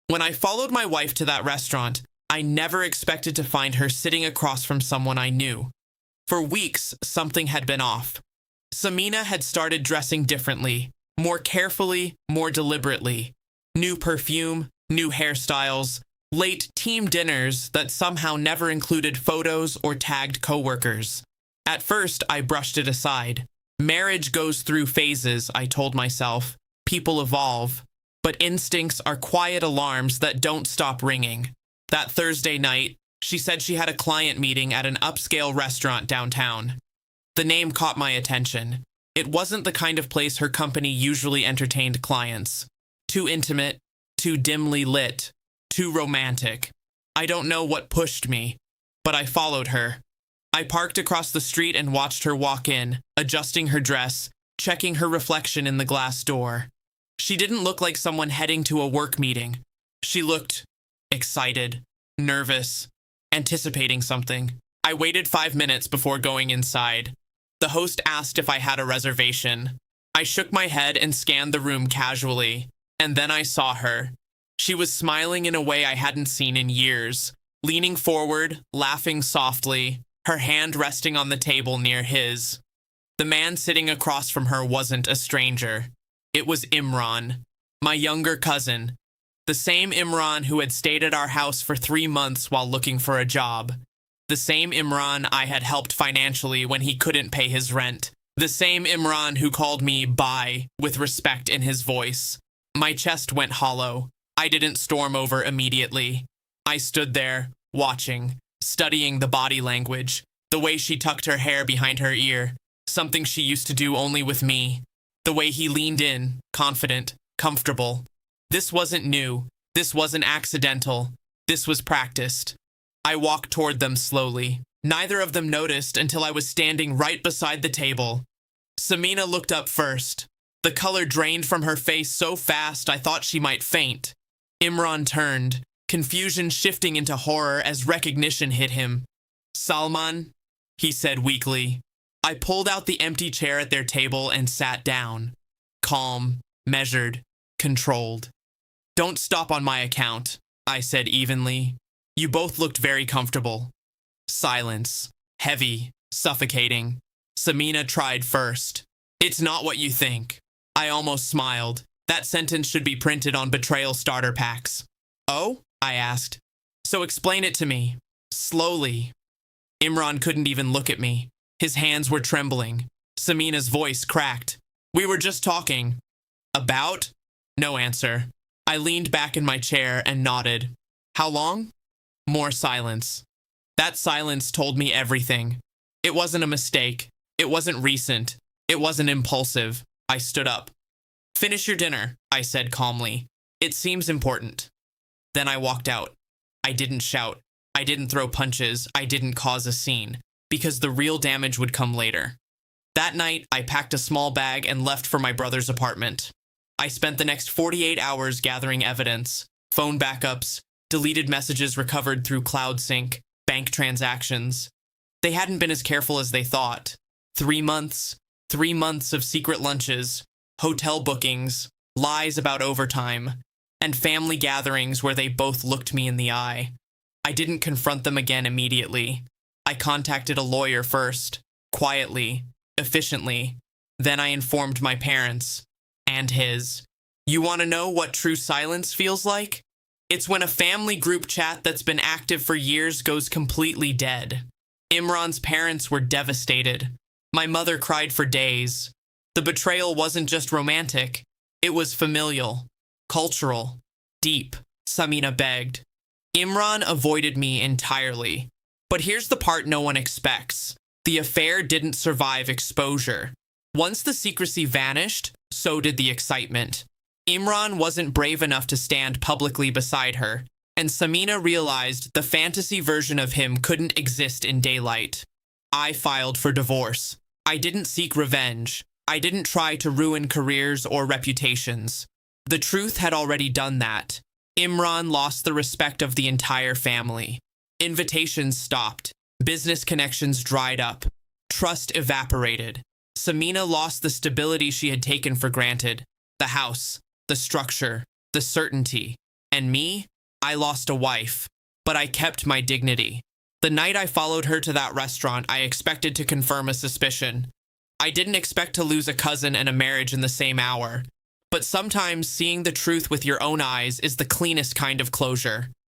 When I followed my wife to that restaurant, I never expected to find her sitting across from someone I knew. For weeks, something had been off. Samina had started dressing differently, more carefully, more deliberately. New perfume, new hairstyles, late team dinners that somehow never included photos or tagged coworkers. At first, I brushed it aside. Marriage goes through phases, I told myself. People evolve. But instincts are quiet alarms that don't stop ringing. That Thursday night, she said she had a client meeting at an upscale restaurant downtown. The name caught my attention. It wasn't the kind of place her company usually entertained clients. Too intimate, too dimly lit, too romantic. I don't know what pushed me, but I followed her. I parked across the street and watched her walk in, adjusting her dress, checking her reflection in the glass door. She didn't look like someone heading to a work meeting. She looked excited, nervous, anticipating something. I waited 5 minutes before going inside. The host asked if I had a reservation. I shook my head and scanned the room casually, and then I saw her. She was smiling in a way I hadn't seen in years, leaning forward, laughing softly, her hand resting on the table near his. The man sitting across from her wasn't a stranger. It was Imran, my younger cousin, the same Imran who had stayed at our house for 3 months while looking for a job. The same Imran I had helped financially when he couldn't pay his rent. The same Imran who called me "Bye" with respect in his voice. My chest went hollow. I didn't storm over immediately. I stood there, watching, studying the body language, the way she tucked her hair behind her ear, something she used to do only with me. The way he leaned in, confident, comfortable. This wasn't new. This wasn't accidental. This was practiced. I walked toward them slowly. Neither of them noticed until I was standing right beside the table. Samina looked up first. The color drained from her face so fast I thought she might faint. Imran turned, confusion shifting into horror as recognition hit him. "Salman," he said weakly. I pulled out the empty chair at their table and sat down. Calm, measured, controlled. "Don't stop on my account," I said evenly. You both looked very comfortable. Silence. Heavy. Suffocating. Samina tried first. "It's not what you think." I almost smiled. That sentence should be printed on betrayal starter packs. "Oh?" I asked. "So explain it to me." Slowly. Imran couldn't even look at me. His hands were trembling. Samina's voice cracked. "We were just talking." "About?" No answer. I leaned back in my chair and nodded. "How long?" More silence. That silence told me everything. It wasn't a mistake. It wasn't recent. It wasn't impulsive. I stood up. "Finish your dinner," I said calmly. "It seems important." Then I walked out. I didn't shout. I didn't throw punches. I didn't cause a scene, because the real damage would come later. That night, I packed a small bag and left for my brother's apartment. I spent the next 48 hours gathering evidence, phone backups, deleted messages recovered through cloud sync, bank transactions. They hadn't been as careful as they thought. 3 months, 3 months of secret lunches, hotel bookings, lies about overtime, and family gatherings where they both looked me in the eye. I didn't confront them again immediately. I contacted a lawyer first, quietly, efficiently. Then I informed my parents, and his. You want to know what true silence feels like? It's when a family group chat that's been active for years goes completely dead. Imran's parents were devastated. My mother cried for days. The betrayal wasn't just romantic. It was familial, cultural, deep, Samina begged. Imran avoided me entirely. But here's the part no one expects. The affair didn't survive exposure. Once the secrecy vanished, so did the excitement. Imran wasn't brave enough to stand publicly beside her, and Samina realized the fantasy version of him couldn't exist in daylight. I filed for divorce. I didn't seek revenge. I didn't try to ruin careers or reputations. The truth had already done that. Imran lost the respect of the entire family. Invitations stopped. Business connections dried up. Trust evaporated. Samina lost the stability she had taken for granted. The house, the structure, the certainty. And me? I lost a wife, but I kept my dignity. The night I followed her to that restaurant, I expected to confirm a suspicion. I didn't expect to lose a cousin and a marriage in the same hour. But sometimes seeing the truth with your own eyes is the cleanest kind of closure.